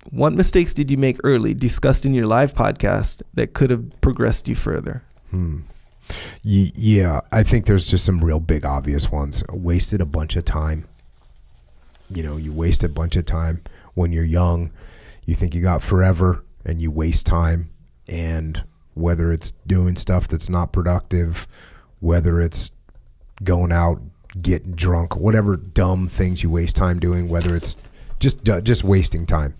what mistakes did you make early, discussed in your live podcast, that could have progressed you further? Yeah, I think there's just some real big obvious ones. Wasted a bunch of time. You waste a bunch of time when you're young. You think you got forever, and you waste time. And whether it's doing stuff that's not productive, whether it's going out, getting drunk, whatever dumb things you waste time doing, whether it's just wasting time.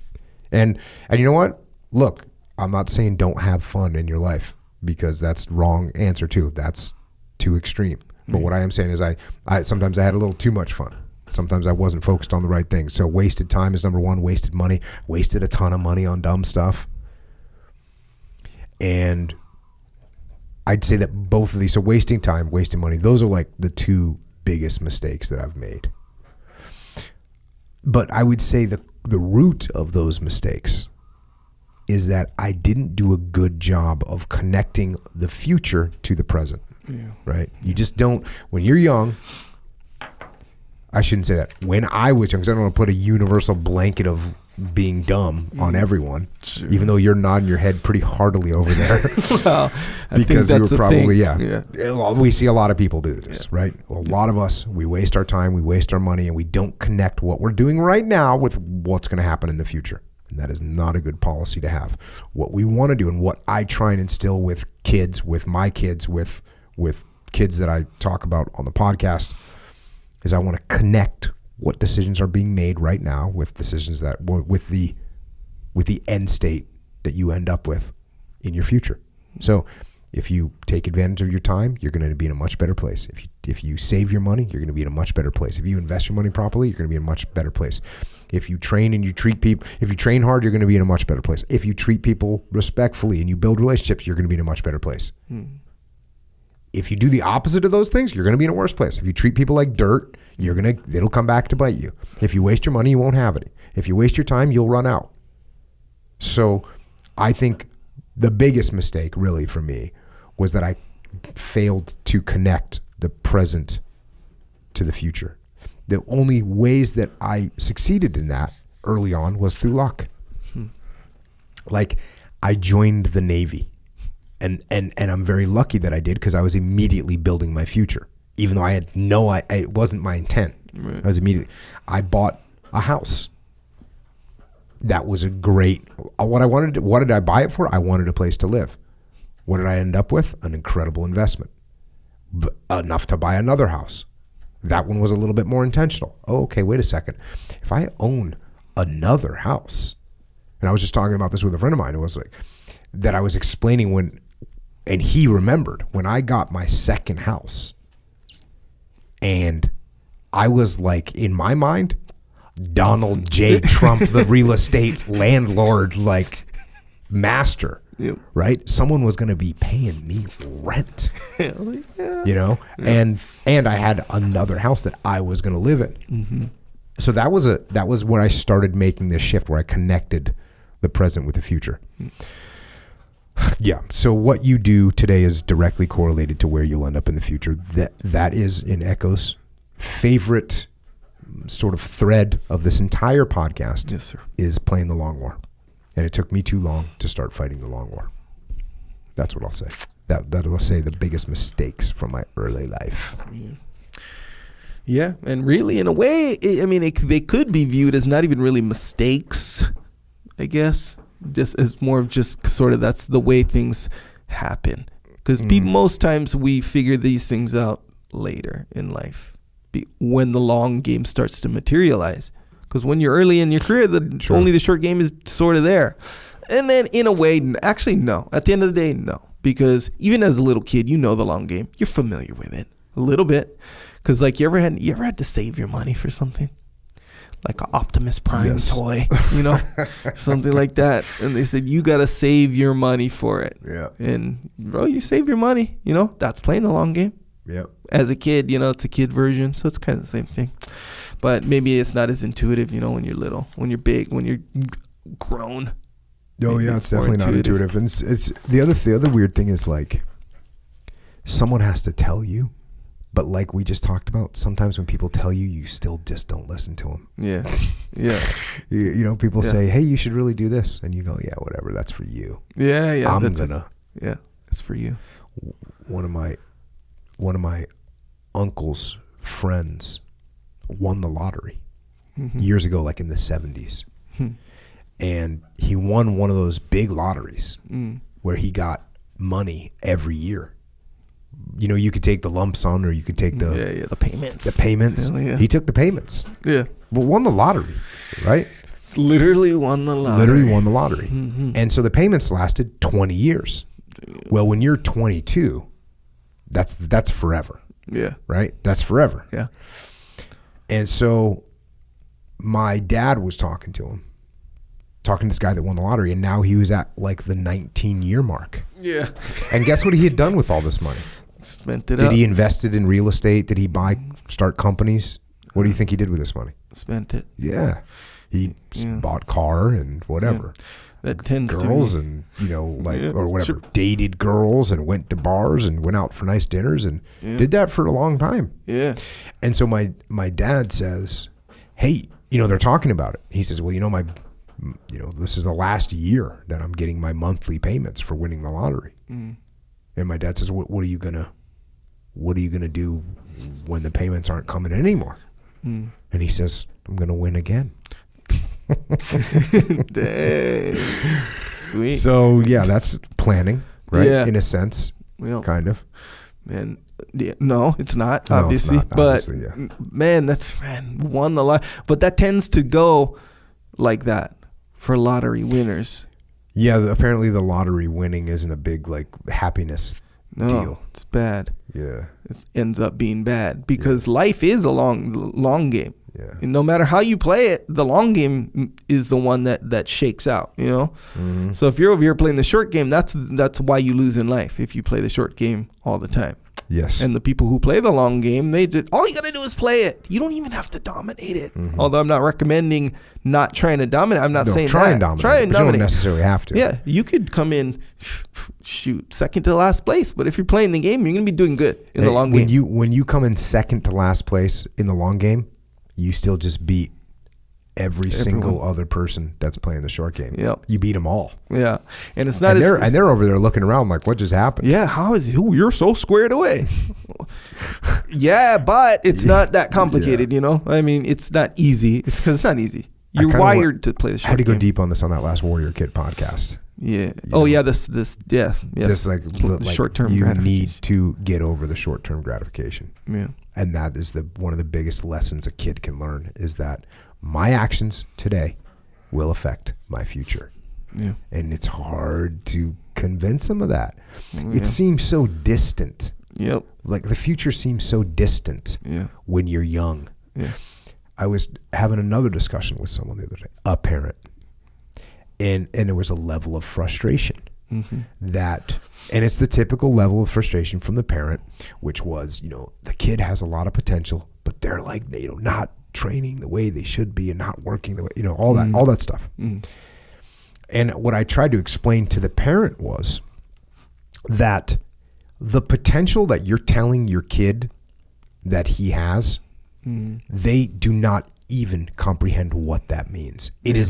And you know what? Look, I'm not saying don't have fun in your life, because that's wrong answer too. That's too extreme. But what I am saying is I sometimes I had a little too much fun. Sometimes I wasn't focused on the right things. So wasted time is number one. Wasted money. Wasted a ton of money on dumb stuff. And I'd say that both of these, so wasting time, wasting money, those are like the two biggest mistakes that I've made. But I would say the root of those mistakes is that I didn't do a good job of connecting the future to the present. Yeah. Right? You just don't, when you're young, I shouldn't say that. When I was young, because I don't want to put a universal blanket of being dumb on everyone, sure, even though you're nodding your head pretty heartily over there. Well, because you were probably, yeah. Well, we see a lot of people do this, right? Well, a lot of us, we waste our time, we waste our money, and we don't connect what we're doing right now with what's going to happen in the future. And that is not a good policy to have. What we want to do, and what I try and instill with kids, with my kids, with kids that I talk about on the podcast, is I want to connect what decisions are being made right now with decisions that with the end state that you end up with in your future. So if you take advantage of your time, you're going to be in a much better place. If you save your money, you're going to be in a much better place. If you invest your money properly, you're going to be in a much better place. If you train and you treat people, if you train hard, you're going to be in a much better place. If you treat people respectfully and you build relationships, you're going to be in a much better place. If you do the opposite of those things, you're going to be in a worse place. If you treat people like dirt, it'll come back to bite you. If you waste your money, you won't have it. If you waste your time, you'll run out. So I think the biggest mistake really for me was that I failed to connect the present to the future. The only ways that I succeeded in that early on was through luck. Like, I joined the Navy. And I'm very lucky that I did, because I was immediately building my future, even though I had it wasn't my intent. Right. I bought a house. That was a great, what did I buy it for? I wanted a place to live. What did I end up with? An incredible investment. Enough to buy another house. That one was a little bit more intentional. Oh, okay, wait a second. If I own another house, and I was just talking about this with a friend of mine, it was like, that I was explaining and he remembered when I got my second house, and I was like, in my mind, Donald J. Trump, the real estate landlord, like master, yep, right? Someone was going to be paying me rent, yeah. And I had another house that I was going to live in. Mm-hmm. So that was where I started making this shift, where I connected the present with the future. Yeah. So what you do today is directly correlated to where you'll end up in the future. That is in Echo's favorite sort of thread of this entire podcast. Yes, sir. Is playing the long war. And it took me too long to start fighting the long war. That's what I'll say. That will say the biggest mistakes from my early life. Yeah. And really, in a way, they could be viewed as not even really mistakes, I guess. Just as more of just sort of, that's the way things happen, because most times we figure these things out later in life, when the long game starts to materialize. Because when you're early in your career, only the short game is sort of there. And then in a way, actually no, at the end of the day, no, because even as a little kid, the long game, you're familiar with it a little bit, because like you ever had to save your money for something, like an Optimus Prime toy, something like that. And they said, you got to save your money for it. Yeah. And bro, you save your money, that's playing the long game. Yeah. As a kid, it's a kid version. So it's kind of the same thing, but maybe it's not as intuitive, when you're little. When you're big, when you're grown. Oh yeah. It's definitely not intuitive. And it's the other weird thing is, like, someone has to tell you But like we just talked about, sometimes when people tell you, you still just don't listen to them. Yeah. Yeah. You know, people say, hey, you should really do this. And you go, yeah, whatever. That's for you. Yeah. Yeah. I'm gonna. Yeah. It's for you. One of my uncle's friends won the lottery years ago, like in the 70s. And he won one of those big lotteries where he got money every year. You know, you could take the lump sum or you could take the payments. The payments. Yeah. He took the payments. Yeah. But won the lottery, right? Literally won the lottery. Literally won the lottery. And so the payments lasted 20 years. Well, when you're 22, that's forever. Yeah. Right? That's forever. Yeah. And so my dad was talking to this guy that won the lottery, and now he was at like the 19-year mark. Yeah. And guess what he had done with all this money? Spent it Did up. he invest it in real estate? Did he start companies? What do you think he did with this money? Spent it. Yeah. He bought car and whatever. Yeah. That tends girls to be. And, you know, like, or whatever, dated girls and went to bars and went out for nice dinners and did that for a long time. Yeah. And so my dad says, hey, you know, they're talking about it. He says, well, this is the last year that I'm getting my monthly payments for winning the lottery. And my dad says, what are you gonna do when the payments aren't coming in anymore? And he says, I'm gonna win again. Dang. Sweet. So yeah, that's planning, right? Yeah. In a sense, kind of. Man, no, it's not, No, obviously. it's not, obviously, yeah. Man, won the lot. But that tends to go like that for lottery winners. Yeah, apparently the lottery winning isn't a big like happiness deal. It's bad. Yeah. It ends up being bad because life is a long game. Yeah. And no matter how you play it, the long game is the one that shakes out, you know? Mm-hmm. So if you're over here playing the short game, that's why you lose in life, if you play the short game all the time. Yes. And the people who play the long game, all you got to do is play it. You don't even have to dominate it. Mm-hmm. Although I'm not recommending not trying to dominate. I'm not saying try that. and dominate. Try and but dominate. You don't necessarily have to. Yeah, you could come in, second to last place. But if you're playing the game, you're going to be doing good in the long game. When you come in second to last place in the long game, you still just beat every single other person that's playing the short game. Yep. You beat them all. Yeah. And it's not and they're over there looking around like, what just happened? Yeah, you're so squared away. Yeah, but it's not that complicated, you know? I mean, it's not easy. It's because it's not easy. You're wired to play the short game. I had to go deep on this on that last Warrior Kid podcast. Yeah. Yeah, this yes. Just like short-term you gratification. need to get over the short-term gratification. Yeah. And that is one of the biggest lessons a kid can learn is that my actions today will affect my future. Yeah. And it's hard to convince them of that. Yeah. It seems so distant. Yep. Like the future seems so distant when you're young. Yeah. I was having another discussion with someone the other day, a parent. And there was a level of frustration that, and it's the typical level of frustration from the parent, which was, you know, the kid has a lot of potential, but they're like, you know, not training the way they should be and not working the way, you know, all that stuff. And what I tried to explain to the parent was that the potential that you're telling your kid that he has, they do not even comprehend what that means. It's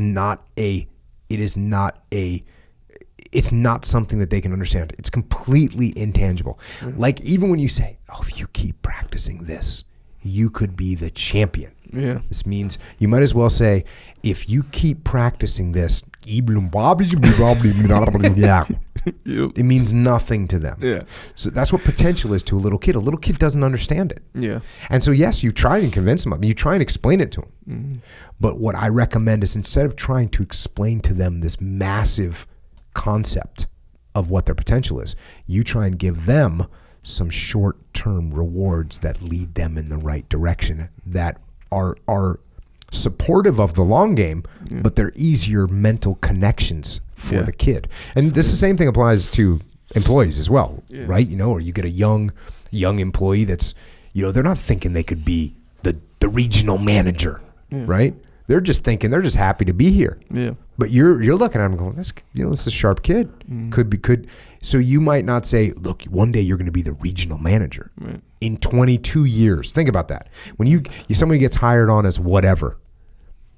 not something that they can understand. It's completely intangible. Like even when you say, oh, if you keep practicing this, you could be the champion. Yeah. This means you might as well say, if you keep practicing this, it means nothing to them. Yeah. So that's what potential is to a little kid. A little kid doesn't understand it. Yeah. And so, yes, you try and convince them. I mean, you try and explain it to them. But what I recommend is instead of trying to explain to them this massive concept of what their potential is, you try and give them some short-term rewards that lead them in the right direction, that are supportive of the long game, but they're easier mental connections for the kid. And the same thing applies to employees as well, right? You know, or you get a young employee that's, you know, they're not thinking they could be the regional manager, right? They're just thinking, they're just happy to be here. Yeah. But you're looking at them going, this is a sharp kid. Could. So you might not say, look, one day you're going to be the regional manager. Right. In 22 years. Think about that. When somebody gets hired on as whatever,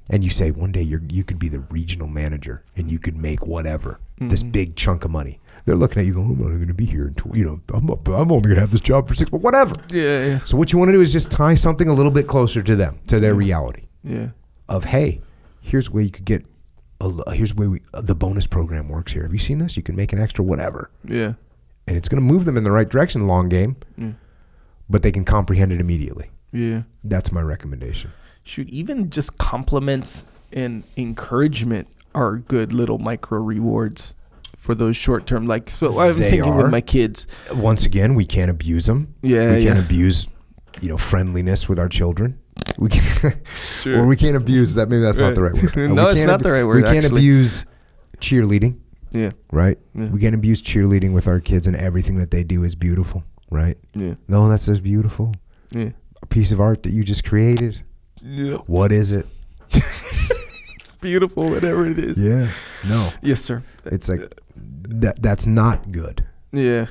and you say one day you could be the regional manager and you could make whatever, this big chunk of money. They're looking at you going, I'm only going to be here until, I'm only going to have this job for 6 months, whatever. Yeah. So what you want to do is just tie something a little bit closer to them, to their reality. Yeah. Of, hey, here's where you could get, here's where the bonus program works here. Have you seen this? You can make an extra whatever. Yeah. And it's going to move them in the right direction, long game, but they can comprehend it immediately. Yeah. That's my recommendation. Shoot, even just compliments and encouragement are good little micro rewards for those short term. Like, so I'm thinking with my kids. Once again, we can't abuse them. Yeah, we can't abuse, friendliness with our children. We can, sure. Or we can't abuse that. Maybe that's not the right word. No, it's not the right word. We can't actually abuse cheerleading. Yeah. Right. Yeah. We can't abuse cheerleading with our kids, and everything that they do is beautiful. Right. Yeah. No, that's just beautiful. Yeah. A piece of art that you just created. Yeah. What is it? It's beautiful, whatever it is. Yeah. No. Yes, sir. It's like that's not good. Yeah.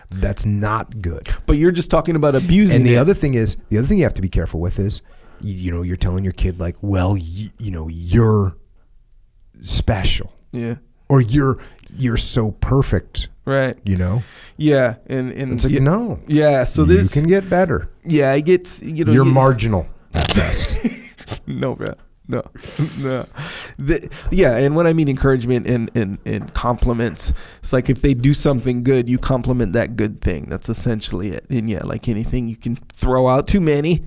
That's not good. But you're just talking about abusing. And the other thing you have to be careful with is, you're telling your kid like, well, you're special. Yeah. Or you're so perfect. Right. Yeah. And it's like, no. Yeah. So you can get better. Yeah. I get, you're marginal at best. No, bro. No. Yeah, and when I mean encouragement and compliments, it's like if they do something good, you compliment that good thing. That's essentially it. And yeah, like anything, you can throw out too many,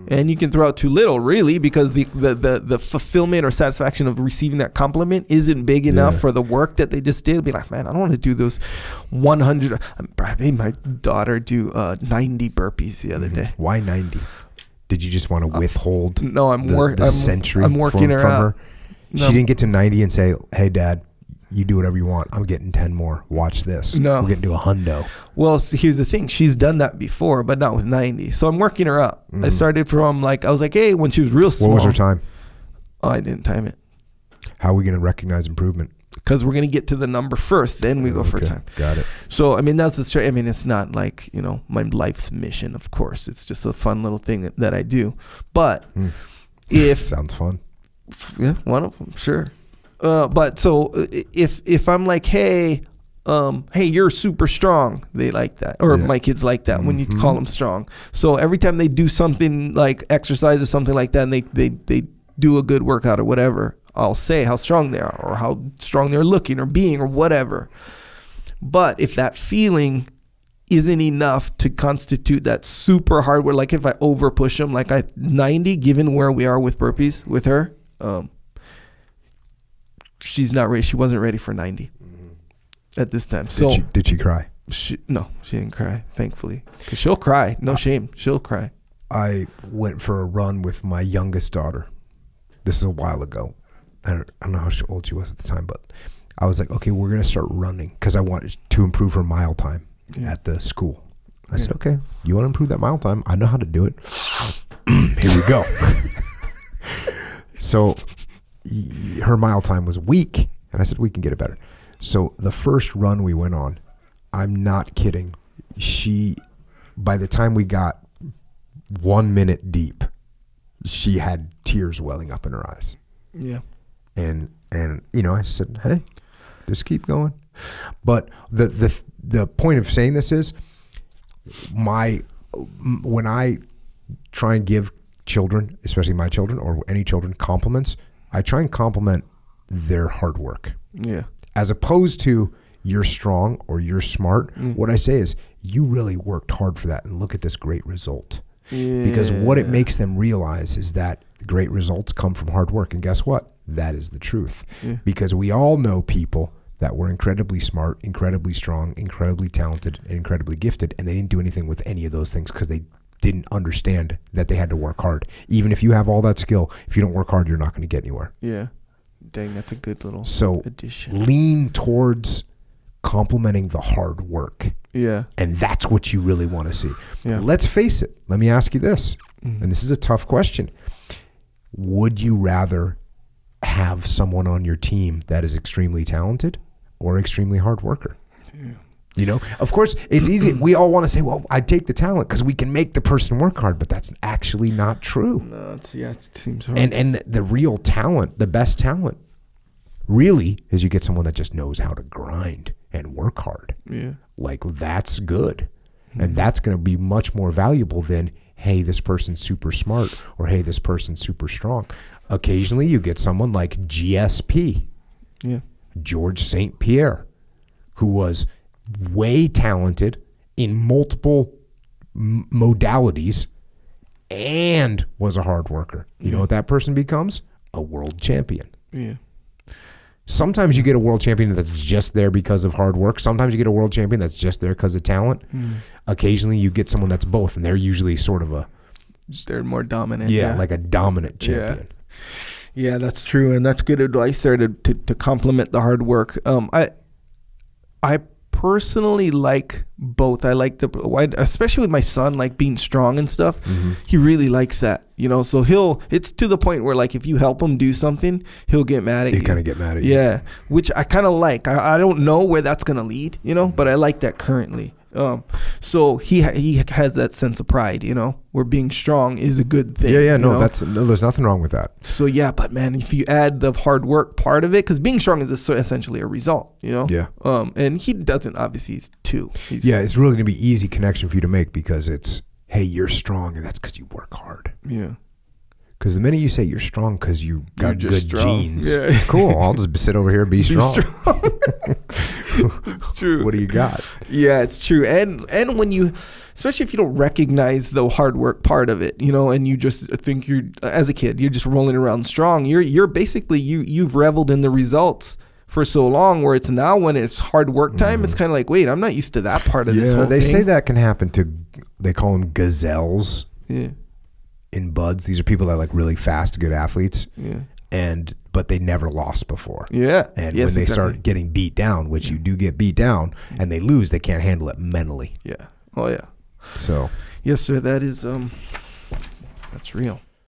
and you can throw out too little, really, because the fulfillment or satisfaction of receiving that compliment isn't big enough for the work that they just did. Be like, man, I don't want to do those 100. I made my daughter do 90 burpees the other day. Why 90? Did you just want to withhold the century I'm working from her out. her? No. She didn't get to 90 and say, hey, Dad, you do whatever you want. I'm getting 10 more. Watch this. No. We're getting to a hundo. Well, so here's the thing. She's done that before, but not with 90. So I'm working her up. I started from I was like, hey, when she was real small. What was her time? Oh, I didn't time it. How are we going to recognize improvement? Because we're going to get to the number first, then we go for time. Got it. So, I mean, that's the straight. I mean, it's not like, my life's mission, of course. It's just a fun little thing that I do. But if... Sounds fun. Yeah, one of them, sure. But so if I'm like, hey, you're super strong, they like that. Or my kids like that when you call them strong. So every time they do something like exercise or something like that, and they do a good workout or whatever, I'll say how strong they are or how strong they're looking or being or whatever. But if that feeling isn't enough to constitute that super hard work, like if I over push them, like 90, given where we are with burpees with her, she's not ready. She wasn't ready for 90 at this time. So did she cry? No, she didn't cry, thankfully, because she'll cry. No shame. She'll cry. I went for a run with my youngest daughter. This is a while ago. I don't know how old she was at the time, but I was like, okay, we're going to start running because I wanted to improve her mile time at the school. I said, okay, you want to improve that mile time? I know how to do it. Here we go. So her mile time was weak, and I said, we can get it better. So the first run we went on, I'm not kidding. By the time we got 1 minute deep, she had tears welling up in her eyes. Yeah. And I said, hey, just keep going. But the point of saying this is when I try and give children, especially my children or any children, compliments, I try and compliment their hard work. Yeah. As opposed to you're strong or you're smart. What I say is you really worked hard for that and look at this great result. Yeah. Because what it makes them realize is that great results come from hard work. And guess what? That is the truth. Yeah. Because we all know people that were incredibly smart, incredibly strong, incredibly talented, and incredibly gifted, and they didn't do anything with any of those things because they didn't understand that they had to work hard. Even if you have all that skill, if you don't work hard, you're not going to get anywhere. Yeah. Dang, that's a good little addition. Lean towards complimenting the hard work. Yeah. And that's what you really want to see. Yeah. Let's face it. Let me ask you this, and this is a tough question. would you rather have someone on your team that is extremely talented or extremely hard worker? Yeah. You know, of course, it's easy. We all want to say, well, I take the talent because we can make the person work hard, but that's actually not true. No, it seems hard. And the real talent, the best talent, really is you get someone that just knows how to grind and work hard. Yeah. Like, that's good. And that's going to be much more valuable than, hey, this person's super smart, or hey, this person's super strong. Occasionally you get someone like GSP, George St. Pierre, who was way talented in multiple modalities and was a hard worker. You know what that person becomes? A world champion. Yeah. Sometimes you get a world champion that's just there because of hard work. Sometimes you get a world champion that's just there because of talent. Occasionally you get someone that's both, and they're usually sort of they're more dominant. Yeah, like a dominant champion. Yeah, that's true, and that's good advice there to complement the hard work. I personally like both. I like especially with my son, like being strong and stuff. He really likes that, you know. So it's to the point where, like, if you help him do something, he'll get mad at you. He kind of get mad at you. Yeah, which I kind of like. I don't know where that's gonna lead, you know, but I like that currently. So he has that sense of pride, you know, where being strong is a good thing. Yeah, no, there's nothing wrong with that. So yeah, but man, if you add the hard work part of it, because being strong is essentially a result, you know. Yeah. And he doesn't, obviously. He's two. It's really gonna be easy connection for you to make, because it's, hey, you're strong, and that's because you work hard. Yeah. Because the minute you say you're strong because you got good genes, cool, I'll just sit over here and be strong. It's true. What do you got? Yeah, it's true. And when you, especially if you don't recognize the hard work part of it, you know, and you just think as a kid, you're just rolling around strong. You're basically, you've reveled in the results for so long, where it's now when it's hard work time, it's kind of like, wait, I'm not used to that part of this whole thing. They say that can happen to, they call them gazelles. Yeah. In buds. These are people that are like really fast, good athletes. Yeah. But they never lost before. Yeah. And when they start getting beat down, which you do get beat down, and they lose, they can't handle it mentally. Yeah. Oh yeah. So. Yes, sir. That is that's real.